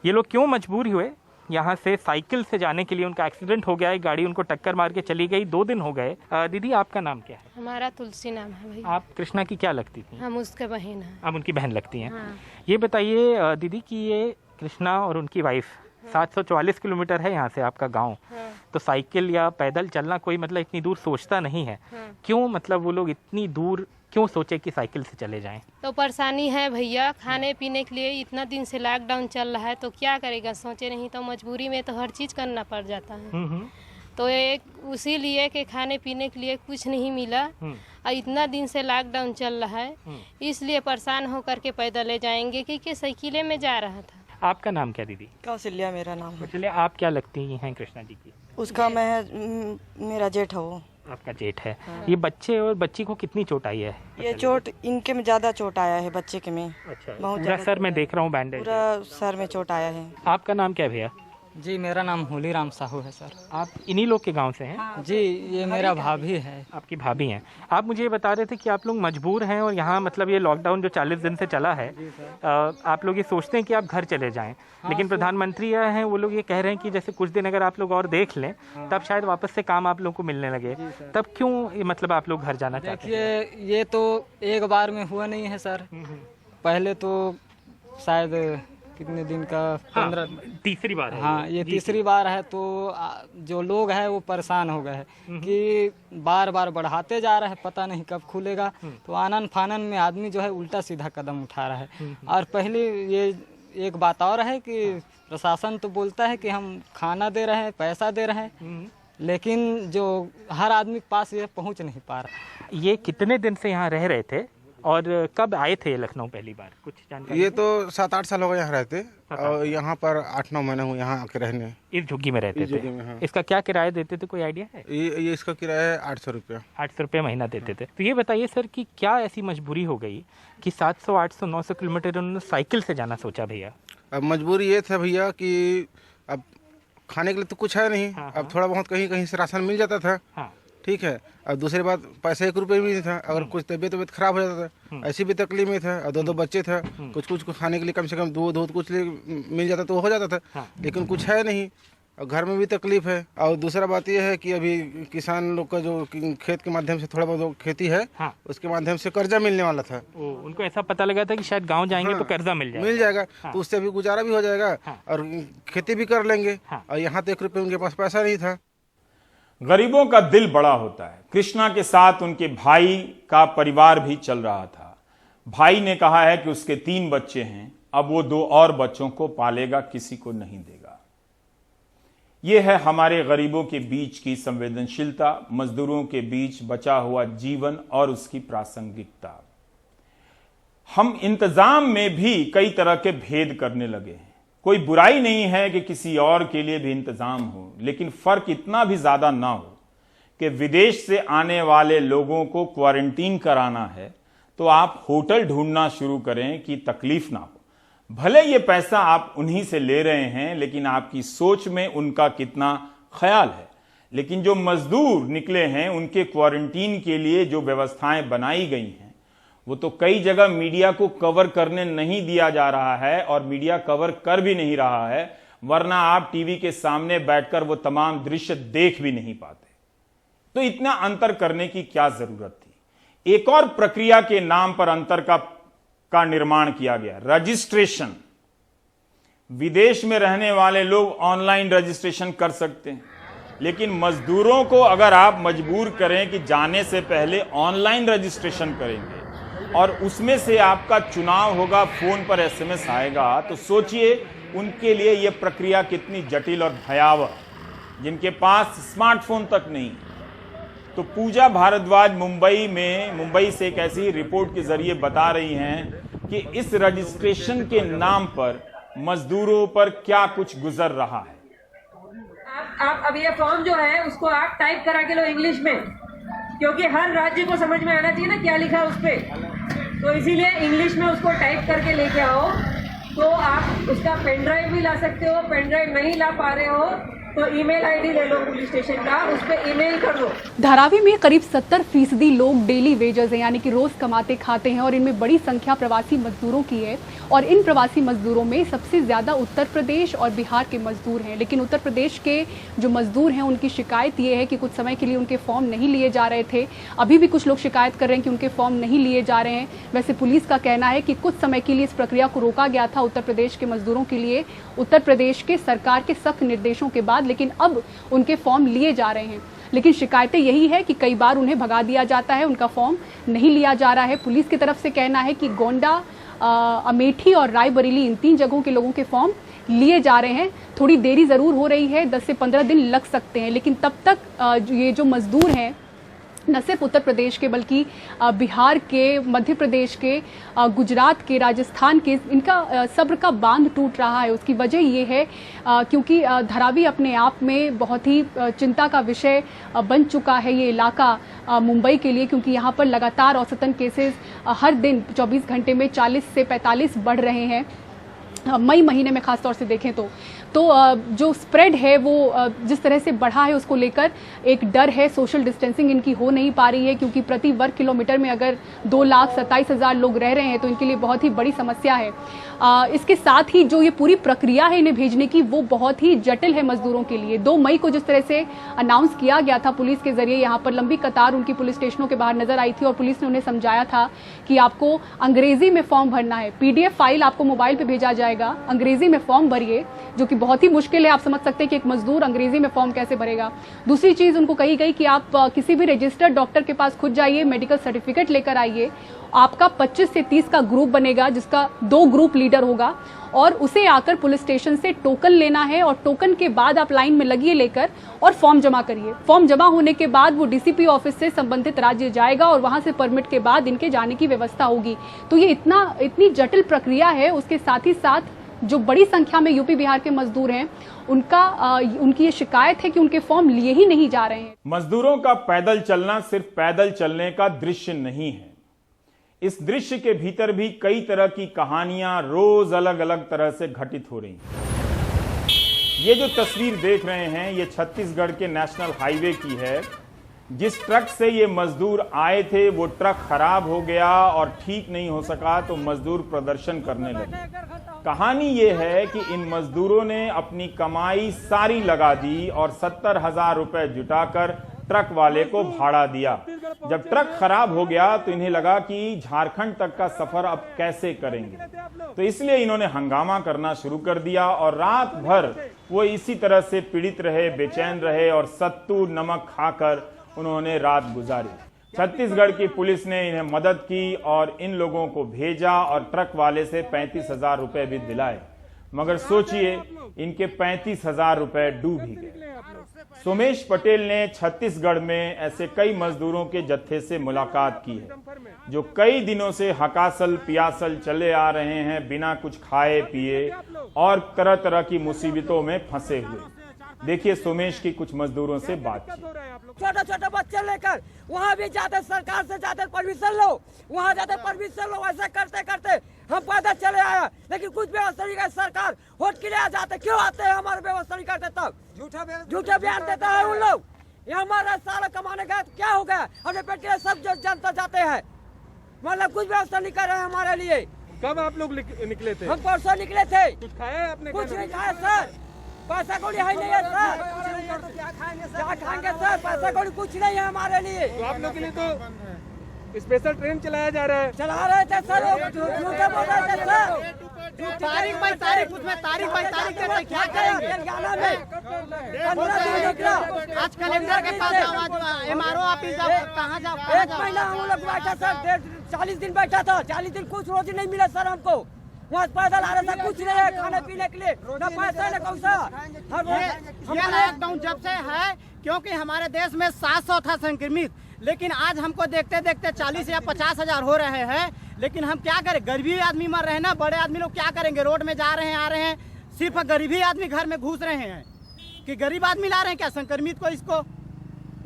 ये लोग क्यों मजबूर हुए यहाँ से साइकिल से जाने के लिए? उनका एक्सीडेंट हो गया है, गाड़ी उनको टक्कर मार के चली गई, 2 दिन हो गए। दीदी आपका नाम क्या है? हमारा तुलसी नाम है भाई। आप कृष्णा की क्या लगती थी? हम उसके बहन हैं। आप उनकी बहन लगती हैं। हाँ। ये बताइए दीदी कि ये कृष्णा और उनकी वाइफ 744 किलोमीटर है यहाँ से आपका गांव। हाँ। तो साइकिल या पैदल चलना कोई मतलब इतनी दूर सोचता नहीं है। हाँ। क्यों मतलब वो लोग इतनी दूर क्यों सोचे कि साइकिल से चले जाएं? तो परेशानी है भैया, खाने पीने के लिए इतना दिन से लॉकडाउन चल रहा है, तो क्या करेगा, सोचे नहीं तो मजबूरी में तो हर चीज़ करना पड़ जाता है। तो एक उसी लिए कि खाने पीने के लिए कुछ नहीं मिला और इतना दिन से लॉकडाउन चल रहा है, इसलिए परेशान होकर के पैदल ले जाएंगे क्योंकि साइकिले में जा रहा था। आपका नाम क्या दीदी? कौशल्या मेरा नाम है। कौशल्या, आप क्या लगती हैं कृष्णा जी की? उसका मैं मेरा जेठ है वो। आपका जेठ है। हाँ। ये बच्चे और बच्ची को कितनी चोट आई है? ये चोट इनके में ज्यादा चोट आया है, बच्चे के में। अच्छा। पूरा सर में देख रहा हूँ बैंडेज। पूरा सर में चोट आया है। आपका नाम क्या है भैया? जी मेरा नाम होली राम साहू है सर। आप इन्हीं लोग के गांव से हैं? हाँ। जी ये मेरा भाभी है। आपकी भाभी हैं। आप मुझे ये बता रहे थे कि आप लोग मजबूर हैं और यहाँ मतलब ये लॉकडाउन जो 40 दिन से चला है, आप लोग ये सोचते हैं कि आप घर चले जाएं। हाँ, लेकिन प्रधानमंत्री हैं वो लोग ये कह रहे हैं कि जैसे कुछ दिन अगर आप लोग और देख लें तब शायद वापस से काम आप लोग को मिलने लगे। तब क्यों मतलब आप लोग घर जाना चाहते हैं? देखिए ये तो एक बार में हुआ नहीं है सर, पहले तो शायद कितने दिन का 15 तीसरी बार है। हाँ ये तीसरी बार है। तो जो लोग हैं वो परेशान हो गए हैं कि बार बार बढ़ाते जा रहे हैं, पता नहीं कब खुलेगा। तो आनन फानन में आदमी जो है उल्टा सीधा कदम उठा रहा है। और पहले ये एक बात और है कि प्रशासन तो बोलता है कि हम खाना दे रहे हैं, पैसा दे रहे हैं, लेकिन जो हर आदमी के पास ये पहुंच नहीं पा रहा। ये कितने दिन से यहाँ रह रहे थे और कब आए थे लखनऊ पहली बार, कुछ जानकारी? ये तो 7-8 साल हो गए यहाँ रहते, और यहाँ पर 8-9 महीने हुए यहाँ आके रहने। इस झुग्गी में रहते थे? हाँ। इसका क्या किराया देते थे, कोई आइडिया है? ये इसका किराया है 800 रुपया। 800 रुपये महीना देते थे। तो ये बताइए सर कि क्या ऐसी मजबूरी हो गई कि 700, 800, 900 किलोमीटर उन्होंने साइकिल से जाना सोचा भैया? अब मजबूरी ये था भैया कि अब खाने के लिए तो कुछ है नहीं। अब थोड़ा बहुत कहीं कहीं से राशन मिल जाता था। ठीक है। और दूसरी बात, पैसे 1 रुपये भी नहीं था। अगर कुछ तबीयत खराब हो जाता था, ऐसी भी तकलीफ में था। और 2 बच्चे थे, कुछ खाने के लिए कम से कम दूध कुछ मिल जाता तो हो जाता था, लेकिन कुछ है नहीं। और घर में भी तकलीफ है। और दूसरा बात यह है कि अभी किसान लोग का जो खेत के माध्यम से थोड़ा बहुत खेती है, उसके माध्यम से कर्जा मिलने वाला था। उनको ऐसा पता लगा था कि शायद गांव जाएंगे तो कर्जा मिल जाएगा। तो उससे अभी गुजारा भी हो जाएगा और खेती भी कर लेंगे। और यहाँ तो 1 रुपये उनके पास पैसा नहीं था। गरीबों का दिल बड़ा होता है। कृष्णा के साथ उनके भाई का परिवार भी चल रहा था। भाई ने कहा है कि उसके 3 बच्चे हैं, अब वो 2 और बच्चों को पालेगा, किसी को नहीं देगा। यह है हमारे गरीबों के बीच की संवेदनशीलता, मजदूरों के बीच बचा हुआ जीवन और उसकी प्रासंगिकता। हम इंतजाम में भी कई तरह के भेद करने लगे हैं। कोई बुराई नहीं है कि किसी और के लिए भी इंतजाम हो, लेकिन फर्क इतना भी ज्यादा ना हो कि विदेश से आने वाले लोगों को क्वारंटीन कराना है तो आप होटल ढूंढना शुरू करें कि तकलीफ ना हो। भले ये पैसा आप उन्हीं से ले रहे हैं, लेकिन आपकी सोच में उनका कितना ख्याल है। लेकिन जो मजदूर निकले हैं, उनके क्वारंटीन के लिए जो व्यवस्थाएं बनाई गई हैं, वो तो कई जगह मीडिया को कवर करने नहीं दिया जा रहा है और मीडिया कवर कर भी नहीं रहा है, वरना आप टीवी के सामने बैठकर वो तमाम दृश्य देख भी नहीं पाते। तो इतना अंतर करने की क्या जरूरत थी? एक और प्रक्रिया के नाम पर अंतर का निर्माण किया गया, रजिस्ट्रेशन। विदेश में रहने वाले लोग ऑनलाइन रजिस्ट्रेशन कर सकते हैं, लेकिन मजदूरों को अगर आप मजबूर करें कि जाने से पहले ऑनलाइन रजिस्ट्रेशन करेंगे और उसमें से आपका चुनाव होगा, फोन पर SMS आएगा, तो सोचिए उनके लिए यह प्रक्रिया कितनी जटिल और भयावह, जिनके पास स्मार्टफोन तक नहीं। तो पूजा भारद्वाज मुंबई से एक ऐसी रिपोर्ट के जरिए बता रही हैं कि इस रजिस्ट्रेशन के नाम पर मजदूरों पर क्या कुछ गुजर रहा है। आप अब ये फॉर्म जो है उसको आप टाइप करा के लो इंग्लिश में, क्योंकि हर राज्य को समझ में आना चाहिए ना क्या लिखा है उस पर। तो इसीलिए इंग्लिश में उसको टाइप करके लेके आओ। तो आप उसका पेन ड्राइव भी ला सकते हो। पेन ड्राइव नहीं ला पा रहे हो तो ईमेल आईडी ले लो पुलिस स्टेशन का, उस पर ईमेल कर दो। धारावी में करीब 70% लोग डेली वेजर्स हैं, यानी कि रोज कमाते खाते हैं, और इनमें बड़ी संख्या प्रवासी मजदूरों की है। और इन प्रवासी मजदूरों में सबसे ज्यादा उत्तर प्रदेश और बिहार के मजदूर हैं। लेकिन उत्तर प्रदेश के जो मजदूर हैं उनकी शिकायत ये है कि कुछ समय के लिए उनके फॉर्म नहीं लिए जा रहे थे। अभी भी कुछ लोग शिकायत कर रहे हैं कि उनके फॉर्म नहीं लिए जा रहे हैं। वैसे पुलिस का कहना है कि कुछ समय के लिए इस प्रक्रिया को रोका गया था उत्तर प्रदेश के मजदूरों के लिए, उत्तर प्रदेश के सरकार के सख्त निर्देशों के बाद, लेकिन अब उनके फॉर्म लिए जा रहे हैं। लेकिन शिकायतें यही है कि कई बार उन्हें भगा दिया जाता है, उनका फॉर्म नहीं लिया जा रहा है। पुलिस की तरफ से कहना है कि गोंडा, अमेठी और रायबरेली, इन 3 जगहों के लोगों के फॉर्म लिए जा रहे हैं। थोड़ी देरी जरूर हो रही है, 10 से 15 दिन लग सकते हैं, लेकिन तब तक ये जो मजदूर हैं न सिर्फ उत्तर प्रदेश के बल्कि बिहार के, मध्य प्रदेश के, गुजरात के, राजस्थान के, इनका सब्र का बांध टूट रहा है। उसकी वजह ये है क्योंकि धारावी अपने आप में बहुत ही चिंता का विषय बन चुका है ये इलाका मुंबई के लिए, क्योंकि यहाँ पर लगातार औसतन केसेस हर दिन 24 घंटे में 40 से 45 बढ़ रहे हैं। मई महीने में खास तौर से देखें तो जो स्प्रेड है वो जिस तरह से बढ़ा है उसको लेकर एक डर है। सोशल डिस्टेंसिंग इनकी हो नहीं पा रही है, क्योंकि प्रति वर्ग किलोमीटर में अगर 2,27,000 लोग रह रहे हैं तो इनके लिए बहुत ही बड़ी समस्या है। इसके साथ ही जो ये पूरी प्रक्रिया है इन्हें भेजने की, वो बहुत ही जटिल है मजदूरों के लिए। 2 मई को जिस तरह से अनाउंस किया गया था पुलिस के जरिए, यहाँ पर लंबी कतार उनकी पुलिस स्टेशनों के बाहर नजर आई थी और पुलिस ने उन्हें समझाया था कि आपको अंग्रेजी में फॉर्म भरना है। PDF फाइल आपको मोबाइल पे भेजा जाएगा, अंग्रेजी में फॉर्म भरिए, जो कि बहुत ही मुश्किल है। आप समझ सकते हैं कि एक मजदूर अंग्रेजी में फॉर्म कैसे भरेगा। दूसरी चीज उनको कही गई कि आप किसी भी रजिस्टर्ड डॉक्टर के पास खुद जाइए, मेडिकल सर्टिफिकेट लेकर आइए। आपका 25 से 30 का ग्रुप बनेगा जिसका 2 ग्रुप लीडर होगा और उसे आकर पुलिस स्टेशन से टोकन लेना है और टोकन के बाद आप लाइन में लगिए लेकर और फॉर्म जमा करिए। फॉर्म जमा होने के बाद वो डीसीपी ऑफिस से संबंधित राज्य जाएगा और वहां से परमिट के बाद इनके जाने की व्यवस्था होगी। तो ये इतनी जटिल प्रक्रिया है। उसके साथ ही साथ जो बड़ी संख्या में यूपी बिहार के मजदूर हैं उनकी ये शिकायत है कि उनके फॉर्म लिए ही नहीं जा रहे हैं। मजदूरों का पैदल चलना सिर्फ पैदल चलने का दृश्य नहीं है। इस दृश्य के भीतर भी कई तरह की कहानियां रोज अलग अलग तरह से घटित हो रही हैं। ये जो तस्वीर देख रहे हैं ये छत्तीसगढ़ के नेशनल हाईवे की है। जिस ट्रक से ये मजदूर आए थे वो ट्रक खराब हो गया और ठीक नहीं हो सका तो मजदूर प्रदर्शन करने लगे। कहानी ये है कि इन मजदूरों ने अपनी कमाई सारी लगा दी और 70,000 रुपए जुटाकर ट्रक वाले को भाड़ा दिया। जब ट्रक खराब हो गया तो इन्हें लगा कि झारखंड तक का सफर अब कैसे करेंगे, तो इसलिए इन्होंने हंगामा करना शुरू कर दिया और रात भर वो इसी तरह से पीड़ित रहे, बेचैन रहे और सत्तू नमक खाकर उन्होंने रात गुजारी। छत्तीसगढ़ की पुलिस ने इन्हें मदद की और इन लोगों को भेजा और ट्रक वाले से 35,000 रुपए भी दिलाए, मगर सोचिए इनके 35,000 रुपए डूब ही गए। सोमेश पटेल ने छत्तीसगढ़ में ऐसे कई मजदूरों के जत्थे से मुलाकात की है जो कई दिनों से हकासल पियासल चले आ रहे हैं, बिना कुछ खाए पिए और तरह तरह की मुसीबतों में फंसे हुए। देखिए सोमेश की कुछ मजदूरों से बात की। छोटे छोटे बच्चे लेकर वहाँ भी जाते, सरकार से जाते परमिशन लो, वहाँ जाते परमिशन लो, ऐसे करते करते हम पैदल चले आए, लेकिन कुछ व्यवस्था नहीं कर। सरकार वोट के लिए जाते, क्यों आते हैं हमारे व्यवस्था नहीं करते, तब झूठे बयान देता है उन लोग। ये हमारा सारा कमाने गए तो क्या हो गया, अपने पेट के लिए सब जनता जाते हैं, मतलब कुछ व्यवस्था नहीं कर रहे हैं हमारे लिए। कब आप लोग निकले थे? हम परसों निकले थे। कुछ खाया आपने? कुछ नहीं खाया सर, पैसा कौड़ी है नहीं है सर, क्या खाएंगे सर, पैसा कौड़ी कुछ नहीं है हमारे लिए। तो आप लोग के लिए तो स्पेशल ट्रेन चलाया जा रहा है। चला रहे थे सर, झूठे बोल रहे थे सर, तारीख बाई तारीख उसमें तारीख बाई तारीख देते, क्या करेंगे तेलंगाना में 15 दिन निकला। आज कलेक्टर के पास जाओ, एमआरओ ऑफिस जाओ, कहाँ जाओ, 1 महीना हम लोग बैठा सर, 40 दिन बैठा था, 40 दिन कुछ रोजी नहीं मिला सर हमको। वहाँ पैदल आ रहा था, कुछ नहीं है खाने पीने के लिए, न पैसा न कौन सा। ये लॉकडाउन जब से है, क्योंकि हमारे देश में 700 था संक्रमित, लेकिन आज हमको देखते देखते 40 या 50,000 हो रहे हैं। लेकिन हम क्या करें, गरीबी आदमी मर रहे हैं ना, बड़े आदमी लोग क्या करेंगे, रोड में जा रहे हैं आ रहे हैं, सिर्फ गरीबी आदमी घर में घुस रहे हैं कि गरीब आदमी ला रहे हैं क्या संक्रमित को, इसको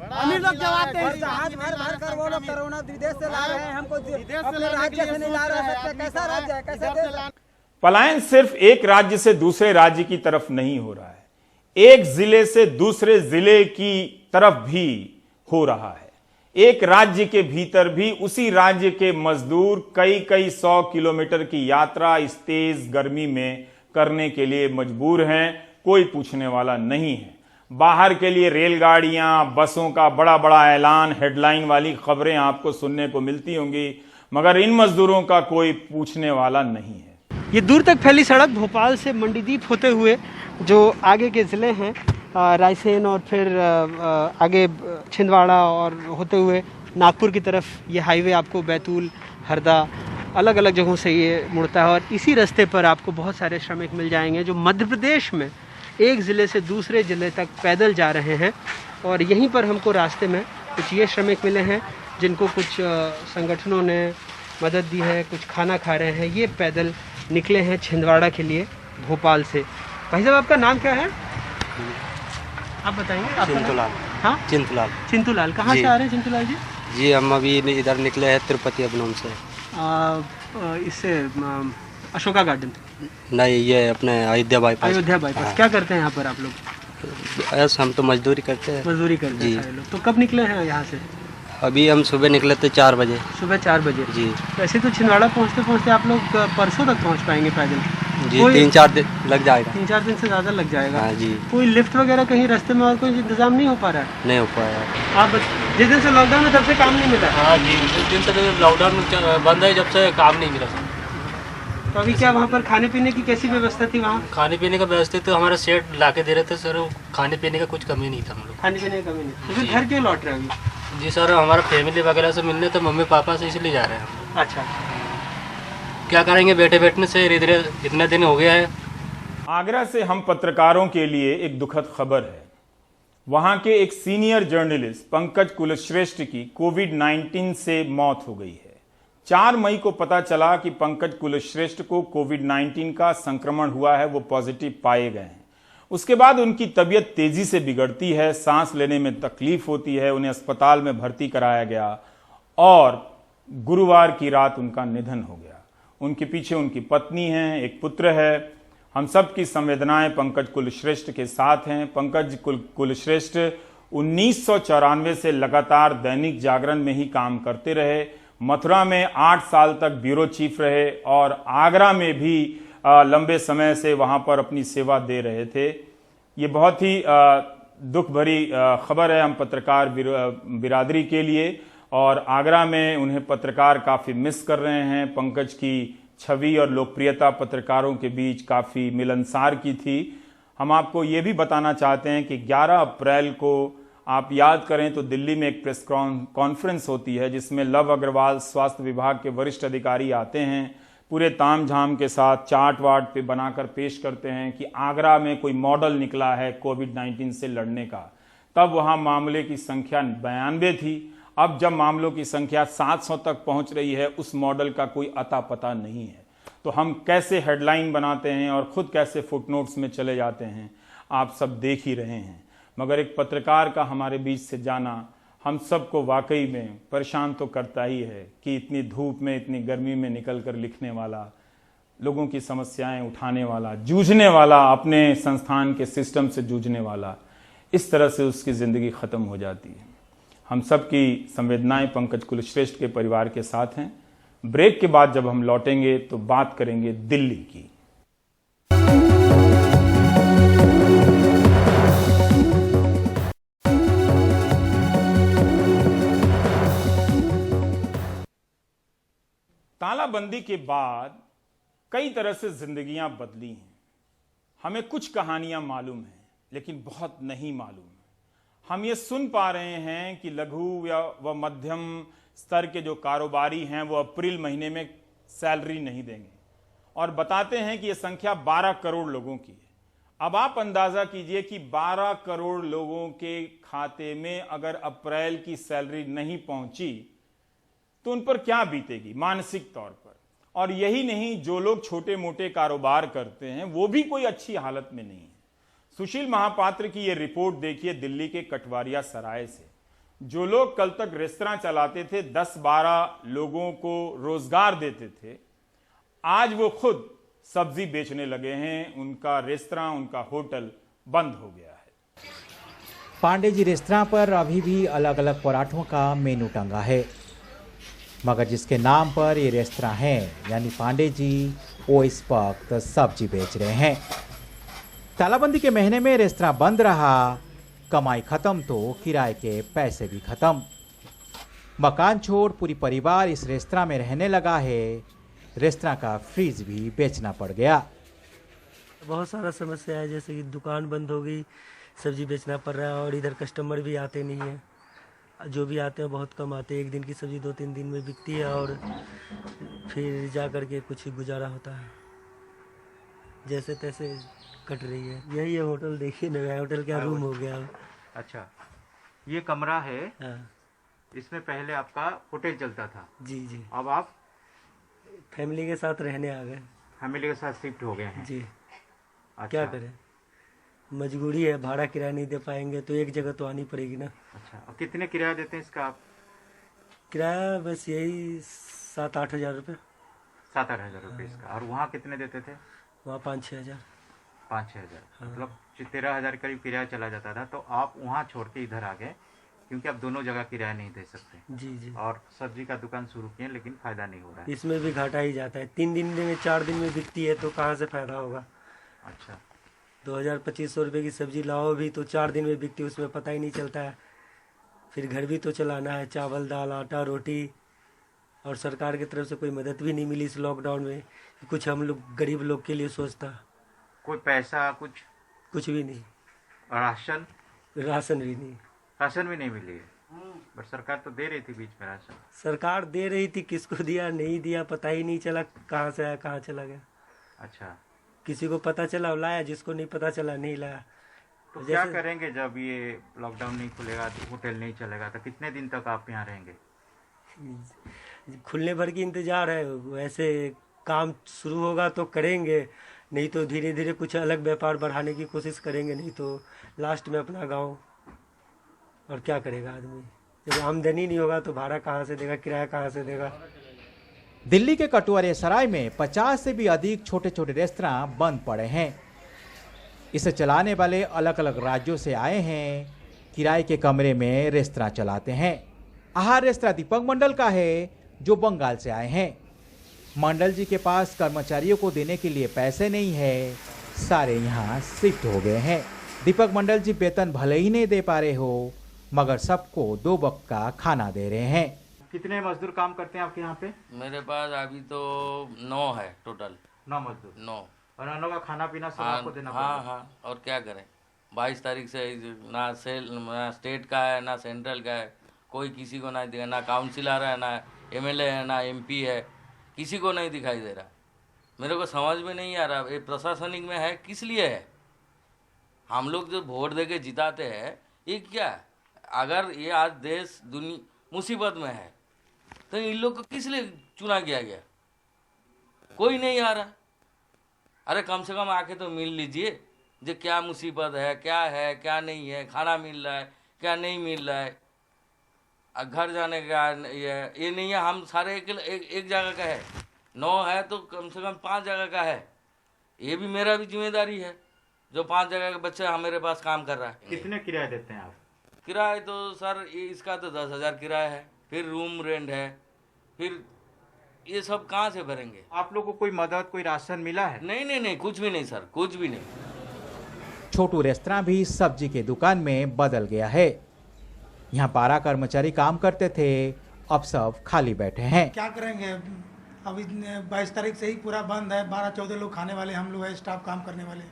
अमीर लोग जवाब दे। जहाज भर भर कर वो लोग कोरोना विदेश से ला रहे हैं, हमको अपने राज्य से नहीं ला रहे हैं, कैसा राज्य है, कैसे देश। पलायन सिर्फ एक राज्य से दूसरे राज्य की तरफ नहीं हो रहा है, एक जिले से दूसरे जिले की तरफ भी हो रहा है। एक राज्य के भीतर भी उसी राज्य के मजदूर कई 100 किलोमीटर की यात्रा इस तेज गर्मी में करने के लिए मजबूर हैं, कोई पूछने वाला नहीं है। बाहर के लिए रेलगाड़ियां, बसों का बड़ा बड़ा ऐलान, हेडलाइन वाली खबरें आपको सुनने को मिलती होंगी, मगर इन मजदूरों का कोई पूछने वाला नहीं है। ये दूर तक फैली सड़क भोपाल से मंडीदीप होते हुए जो आगे के ज़िले हैं रायसेन और फिर आगे छिंदवाड़ा और होते हुए नागपुर की तरफ ये हाईवे आपको बैतूल, हरदा अलग अलग जगहों से ये मुड़ता है। और इसी रास्ते पर आपको बहुत सारे श्रमिक मिल जाएंगे जो मध्य प्रदेश में एक ज़िले से दूसरे ज़िले तक पैदल जा रहे हैं। और यहीं पर हमको रास्ते में कुछ ये श्रमिक मिले हैं जिनको कुछ संगठनों ने मदद दी है, कुछ खाना खा रहे हैं। ये पैदल निकले हैं छिंदवाड़ा के लिए भोपाल से। भाई साहब आपका नाम क्या है, आप बताएंगे? चिंतूलाल। हाँ, चिंतूलाल कहाँ से आ रहे हैं चिंतूलाल जी? जी हम अभी इधर निकले हैं तिरुपति अबनम से। इससे अशोका गार्डन? नहीं, ये अपने अयोध्या बाईपास। अयोध्या बाईपास। हाँ। क्या करते हैं यहाँ पर आप लोग? हम तो मजदूरी करते हैं। मजदूरी करते हैं सारे लोग। तो कब निकले हैं यहाँ से? अभी हम सुबह निकले थे 4 बजे। सुबह 4 बजे जी। वैसे तो छिंदवाड़ा पहुँचते पहुँचते आप लोग परसों तक पहुँच पाएंगे पैदल? जी 3-4 दिन लग जाएगा। 3-4 दिन से ज़्यादा लग जाएगा। हाँ जी। कोई लिफ्ट वगैरह कहीं रास्ते में और कोई इंतजाम नहीं हो पा रहा है? नहीं हो पाया। आप जिस दिन से लॉकडाउन है तब से काम नहीं मिला? हाँ जी, जिस दिन से लॉकडाउन बंद है जब से काम नहीं मिला। तो अभी क्या वहाँ पर खाने पीने की कैसी व्यवस्था थी वहाँ? खाने पीने का व्यवस्था तो हमारा सेट ला के दे रहे थे सर, खाने पीने का कुछ कमी नहीं था हम लोग। खाने पीने की कमी नहीं, तो फिर घर क्यों लौट रहे हैं अभी? जी सर, हमारा फैमिली वगैरह से मिलने तो मम्मी पापा से इसलिए जा रहे हैं हम। अच्छा, क्या करेंगे, बैठे बैठने से इतने दिन हो गया है। आगरा से हम पत्रकारों के लिए एक दुखद खबर है। वहां के एक सीनियर जर्नलिस्ट पंकज कुलश्रेष्ठ की कोविड-19 से मौत हो गई है। 4 मई को पता चला कि पंकज कुलश्रेष्ठ को कोविड-19 का संक्रमण हुआ है, वो पॉजिटिव पाए गए हैं। उसके बाद उनकी तबीयत तेजी से बिगड़ती है, सांस लेने में तकलीफ होती है, उन्हें अस्पताल में भर्ती कराया गया और गुरुवार की रात उनका निधन हो गया। उनके पीछे उनकी पत्नी है, एक पुत्र है। हम सब की संवेदनाएं पंकज कुलश्रेष्ठ के साथ हैं। पंकज कुलश्रेष्ठ 1994 से लगातार दैनिक जागरण में ही काम करते रहे। मथुरा में 8 साल तक ब्यूरो चीफ रहे और आगरा में भी लंबे समय से वहां पर अपनी सेवा दे रहे थे। ये बहुत ही दुख भरी खबर है हम पत्रकार बिरादरी के लिए, और आगरा में उन्हें पत्रकार काफ़ी मिस कर रहे हैं। पंकज की छवि और लोकप्रियता पत्रकारों के बीच काफ़ी मिलनसार की थी। हम आपको ये भी बताना चाहते हैं कि 11 अप्रैल को आप याद करें तो दिल्ली में एक प्रेस कॉन्फ्रेंस होती है जिसमें लव अग्रवाल स्वास्थ्य विभाग के वरिष्ठ अधिकारी आते हैं, पूरे ताम झाम के साथ चार्ट वार्ट पे बनाकर पेश करते हैं कि आगरा में कोई मॉडल निकला है कोविड-19 से लड़ने का। तब वहाँ मामले की संख्या 92 थी। अब जब मामलों की संख्या 700 तक पहुंच रही है, उस मॉडल का कोई अता पता नहीं है। तो हम कैसे हेडलाइन बनाते हैं और खुद कैसे फुटनोट्स में चले जाते हैं, आप सब देख ही रहे हैं। मगर एक पत्रकार का हमारे बीच से जाना हम सबको वाकई में परेशान तो करता ही है कि इतनी धूप में, इतनी गर्मी में निकल कर लिखने वाला, लोगों की समस्याएं उठाने वाला, जूझने वाला, अपने संस्थान के सिस्टम से जूझने वाला, इस तरह से उसकी ज़िंदगी ख़त्म हो जाती है। हम सब की संवेदनाएं पंकज कुलश्रेष्ठ के परिवार के साथ हैं। ब्रेक के बाद जब हम लौटेंगे तो बात करेंगे दिल्ली की। तालाबंदी के बाद कई तरह से जिंदगियां बदली हैं। हमें कुछ कहानियां मालूम हैं लेकिन बहुत नहीं मालूम। हम ये सुन पा रहे हैं कि लघु व मध्यम स्तर के जो कारोबारी हैं वो अप्रैल महीने में सैलरी नहीं देंगे और बताते हैं कि ये संख्या 12 करोड़ लोगों की है। अब आप अंदाजा कीजिए कि 12 करोड़ लोगों के खाते में अगर अप्रैल की सैलरी नहीं पहुंची तो उन पर क्या बीतेगी मानसिक तौर पर। और यही नहीं, जो लोग छोटे मोटे कारोबार करते हैं वो भी कोई अच्छी हालत में नहीं है। सुशील महापात्र की यह रिपोर्ट देखिए दिल्ली के कटवारिया सराय से। जो लोग कल तक रेस्तरां चलाते थे, 10-12 लोगों को रोजगार देते थे, आज वो खुद सब्जी बेचने लगे हैं। उनका रेस्तरां, उनका होटल बंद हो गया है। पांडे जी रेस्तरां पर अभी भी अलग अलग पराठों का मेनू टंगा है, मगर जिसके नाम पर ये रेस्तरां है यानी पांडे जी, वो इस वक्त सब्जी बेच रहे हैं। तालाबंदी के महीने में रेस्तरां बंद रहा, कमाई खत्म तो किराए के पैसे भी खत्म। मकान छोड़ पूरी परिवार इस रेस्तरां में रहने लगा है। रेस्तरां का फ्रिज भी बेचना पड़ गया। बहुत सारा समस्या है, जैसे कि दुकान बंद हो गई, सब्जी बेचना पड़ रहा है और इधर कस्टमर भी आते नहीं है। जो भी आते हैं बहुत कम आते हैं। एक दिन की सब्जी 2-3 दिन में बिकती है और फिर जा कर के कुछ गुजारा होता है, जैसे तैसे कट रही है। यही है होटल, देखिए नया होटल क्या रूम हो गया। अच्छा, ये कमरा है। हाँ। इसमें पहले आपका होटल चलता था। जी जी। अब आप फैमिली के साथ रहने आ गए। फैमिली के साथ शिफ्ट हो गए हैं। जी। अच्छा। क्या करें, मजबूरी है, भाड़ा किराया नहीं दे पाएंगे तो एक जगह तो आनी पड़ेगी ना। अच्छा, और कितने किराया देते हैं इसका आप? किराया बस यही 7-8 हज़ार रुपये। 7-8 हज़ार रुपये इसका। और वहाँ कितने देते थे? वहाँ 5-6 हज़ार। 5-6 हज़ार। हाँ। मतलब 13 हज़ार करीब किराया चला जाता था। तो आप वहाँ छोड़ के इधर आ गए क्योंकि आप दोनों जगह किराया नहीं दे सकते। जी जी। और सब्जी का दुकान शुरू किए लेकिन फायदा नहीं हो रहा है। इसमें भी घाटा ही जाता है। 3 दिन में 4 दिन में बिकती है तो कहाँ से फायदा होगा। अच्छा, 2000-2500 रुपये की सब्जी लाओ भी तो 4 दिन में बिकती है, उसमें पता ही नहीं चलता है। फिर घर भी तो चलाना है, चावल दाल आटा रोटी और सरकार की तरफ से कोई मदद भी नहीं मिली इस लॉकडाउन में, कुछ हम लोग गरीब लोग के लिए सोचता। कोई पैसा कुछ भी नहीं। राशन भी नहीं। राशन भी नहीं मिली है, बट सरकार तो दे रही थी बीच में राशन। सरकार दे रही थी, किसको दिया नहीं दिया पता ही नहीं चला, कहाँ से आया कहाँ चला गया। अच्छा, किसी को पता चला लाया, जिसको नहीं पता चला नहीं लाया। तो क्या करेंगे जब ये लॉकडाउन नहीं खुलेगा, होटल नहीं चलेगा, तो कितने दिन तक आप यहाँ रहेंगे? खुलने भर की इंतजार है, वैसे काम शुरू होगा तो करेंगे, नहीं तो धीरे धीरे कुछ अलग व्यापार बढ़ाने की कोशिश करेंगे, नहीं तो लास्ट में अपना गांव। और क्या करेगा आदमी, जब आमदनी नहीं होगा तो भाड़ा कहाँ से देगा, किराया कहाँ से देगा। दिल्ली के कटुआरे सराय में 50 से भी अधिक छोटे छोटे रेस्तरां बंद पड़े हैं। इसे चलाने वाले अलग अलग राज्यों से आए हैं, किराए के कमरे में रेस्तरां चलाते हैं। आहार रेस्तरां दीपक मंडल का है, जो बंगाल से आए हैं। मंडल जी के पास कर्मचारियों को देने के लिए पैसे नहीं है, सारे यहाँ शिफ्ट हो गए हैं। दीपक मंडल जी वेतन भले ही नहीं दे पा रहे हो, मगर सबको 2 वक्त का खाना दे रहे हैं। कितने मजदूर काम करते हैं आपके यहाँ पे? मेरे पास अभी तो 9 है टोटल। 9 मजदूर? 9। और उन लोगों का खाना पीना सब आपको देना पड़ेगा? हाँ, और क्या करें, 22 तारीख से ना स्टेट का है ना सेंट्रल का है, कोई किसी को नहीं दिखा, ना काउंसिलर है, ना MLA है, ना MP है, किसी को नहीं दिखाई दे रहा। मेरे को समझ में नहीं आ रहा ये प्रशासनिक में है किस लिए है। हम लोग जो वोट दे के जिताते हैं, ये क्या है? अगर ये आज देश दुनिया मुसीबत में है तो इन लोग को किस लिए चुना किया गया? कोई नहीं आ रहा। अरे कम से कम आके तो मिल लीजिए, जो क्या मुसीबत है क्या नहीं है, खाना मिल रहा है क्या नहीं मिल रहा है, घर जाने का ये नहीं है। हम सारे एक जगह का है, 9 है तो कम से कम 5 जगह का है। ये भी मेरा भी जिम्मेदारी है, जो 5 जगह का बच्चा हमारे पास काम कर रहा है। कितने किराया देते हैं आप? किराया तो सर इसका तो 10,000 किराया है, फिर रूम रेंट है, फिर ये सब कहाँ से भरेंगे? आप लोगों को कोई मदद, कोई राशन मिला है? नहीं, कुछ भी नहीं सर, कुछ भी नहीं। छोटू रेस्तरां भी सब्जी के दुकान में बदल गया है। यहाँ 12 कर्मचारी काम करते थे, अब सब खाली बैठे हैं। क्या करेंगे, अभी 22 तारीख से ही पूरा बंद है। 12-14 लोग खाने वाले हम लोग है, स्टाफ काम करने वाले,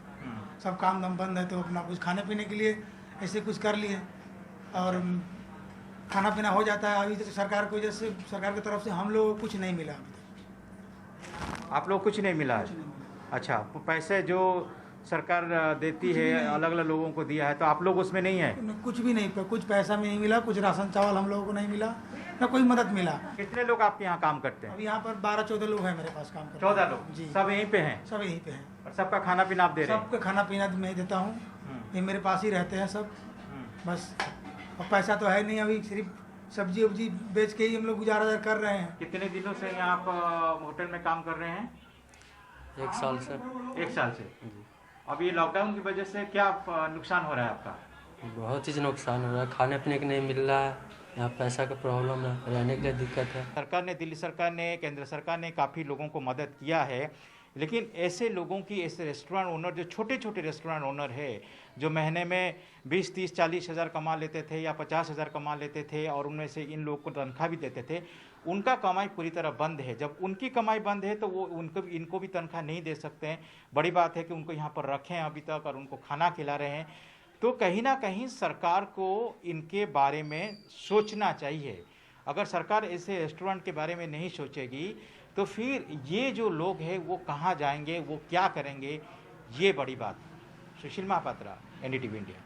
सब काम दम बंद है। तो अपना कुछ खाने पीने के लिए ऐसे कुछ कर लिए और खाना पीना हो जाता है। अभी तो सरकार की वजह से, सरकार की तरफ से हम लोग को कुछ नहीं मिला अभी तक। आप लोग कुछ नहीं मिला? अच्छा, पैसे जो सरकार देती है अलग अलग लोगों को दिया है, तो आप लोग उसमें नहीं है? कुछ भी नहीं, कुछ पैसा में नहीं मिला, कुछ राशन चावल हम लोगों को नहीं मिला, ना कोई मदद मिला। कितने लोग आपके यहाँ काम करते हैं? अब यहाँ पर 12-14 लोग हैं मेरे पास काम करते। 14 लोग जी? सब यहीं पे हैं? सब यहीं पे हैं। और सबका खाना पीना आप दे रहे हैं? सबका खाना पीना मैं देता हूँ, ये मेरे पास ही रहते हैं सब। बस और पैसा तो है नहीं, अभी सिर्फ सब्जी उब्जी बेच के ही हम लोग गुजारा कर रहे हैं। कितने दिनों से यहाँ आप होटल में काम कर रहे हैं? 1 साल से। 1 साल से? अब ये लॉकडाउन की वजह से क्या नुकसान हो रहा है आपका? बहुत चीज़ नुकसान हो रहा है, खाने पीने के नहीं मिल रहा है, यहाँ पैसा का प्रॉब्लम है, रहने के लिए दिक्कत है। सरकार ने, दिल्ली सरकार ने, केंद्र सरकार ने काफ़ी लोगों को मदद किया है, लेकिन ऐसे लोगों की, ऐसे रेस्टोरेंट ओनर जो छोटे छोटे रेस्टोरेंट ओनर है, जो महीने में 20, 30, 40 हज़ार कमा लेते थे या 50 हज़ार कमा लेते थे, और उनमें से इन लोगों को तनख्वाह भी देते थे, उनका कमाई पूरी तरह बंद है। जब उनकी कमाई बंद है तो वो इनको भी तनख्वाह नहीं दे सकते हैं। बड़ी बात है कि उनको यहाँ पर रखें अभी तक और उनको खाना खिला रहे हैं। तो कहीं ना कहीं सरकार को इनके बारे में सोचना चाहिए। अगर सरकार ऐसे रेस्टोरेंट के बारे में नहीं सोचेगी तो फिर ये जो लोग हैं वो कहाँ जाएंगे, वो क्या करेंगे, ये बड़ी बात। सुशील महापात्रा, NDTV इंडिया।